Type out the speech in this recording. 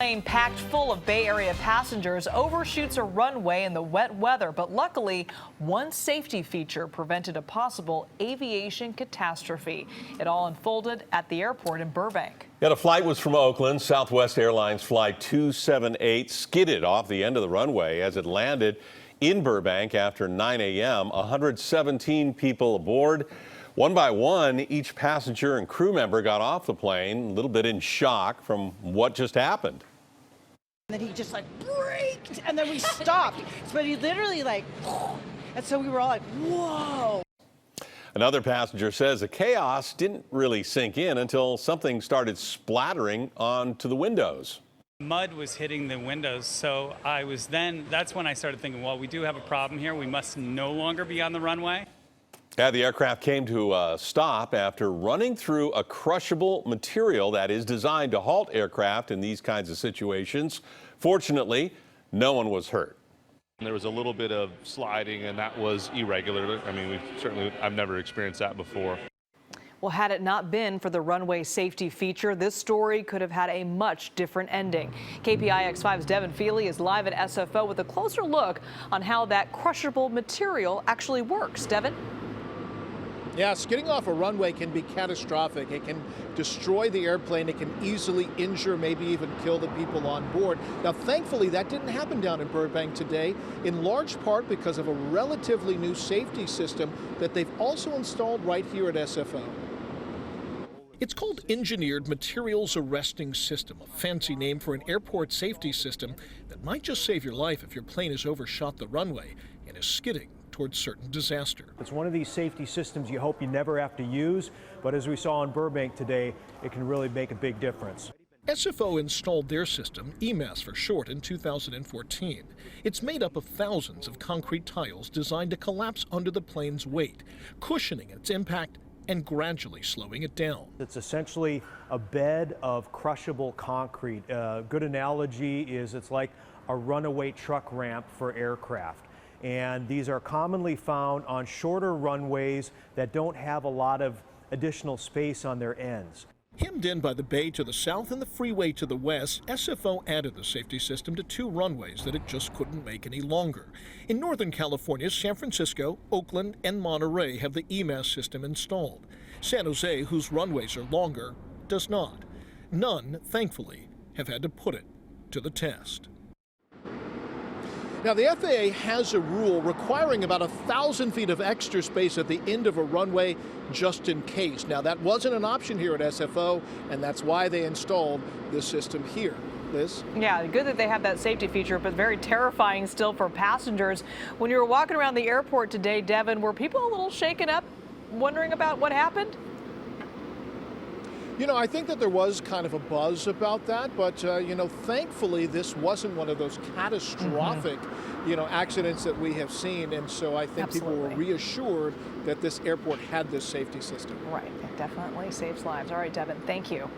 Plane packed full of Bay Area passengers overshoots a runway in the wet weather, but luckily one safety feature prevented a possible aviation catastrophe. It all unfolded at the airport in Burbank. Yeah, the flight was from Oakland. Southwest Airlines flight 278 skidded off the end of the runway as it landed in Burbank after 9 a.m. 117 people aboard. One by one, each passenger and crew member got off the plane, a little bit in shock from what just happened. And then he just like braked, and then we stopped. But he literally like, and so we were all like, whoa. Another passenger says the chaos didn't really sink in until something started splattering onto the windows. Mud was hitting the windows, so that's when I started thinking, well, we do have a problem here. We must no longer be on the runway. Yeah, the aircraft came to a stop after running through a crushable material that is designed to halt aircraft in these kinds of situations. Fortunately, no one was hurt. There was a little bit of sliding, and that was irregular. I mean, I've never experienced that before. Well, had it not been for the runway safety feature, this story could have had a much different ending. KPIX5's Devin Fehely is live at SFO with a closer look on how that crushable material actually works. Devin? Yeah, skidding off a runway can be catastrophic. It can destroy the airplane. It can easily injure, maybe even kill the people on board. Now, thankfully, that didn't happen down in Burbank today, in large part because of a relatively new safety system that they've also installed right here at SFO. It's called Engineered Materials Arresting System, a fancy name for an airport safety system that might just save your life if your plane has overshot the runway and is skidding towards certain disaster. It's one of these safety systems you hope you never have to use, but as we saw in Burbank today, it can really make a big difference. SFO installed their system, EMAS for short, in 2014. It's made up of thousands of concrete tiles designed to collapse under the plane's weight, cushioning its impact and gradually slowing it down. It's essentially a bed of crushable concrete. A good analogy is it's like a runaway truck ramp for aircraft. And these are commonly found on shorter runways that don't have a lot of additional space on their ends. Hemmed in by the bay to the south and the freeway to the west, SFO added the safety system to two runways that it just couldn't make any longer. In Northern California, San Francisco, Oakland, and Monterey have the EMAS system installed. San Jose, whose runways are longer, does not. None, thankfully, have had to put it to the test. Now, the FAA has a rule requiring about 1,000 feet of extra space at the end of a runway just in case. Now, that wasn't an option here at SFO, and that's why they installed this system here. Liz? Yeah, good that they have that safety feature, but very terrifying still for passengers. When you were walking around the airport today, Devin, were people a little shaken up, wondering about what happened? You know, I think that there was kind of a buzz about that, but, you know, thankfully this wasn't one of those catastrophic, you know, accidents that we have seen. And so I think people were reassured that this airport had this safety system. Right. It definitely saves lives. All right, Devin, thank you.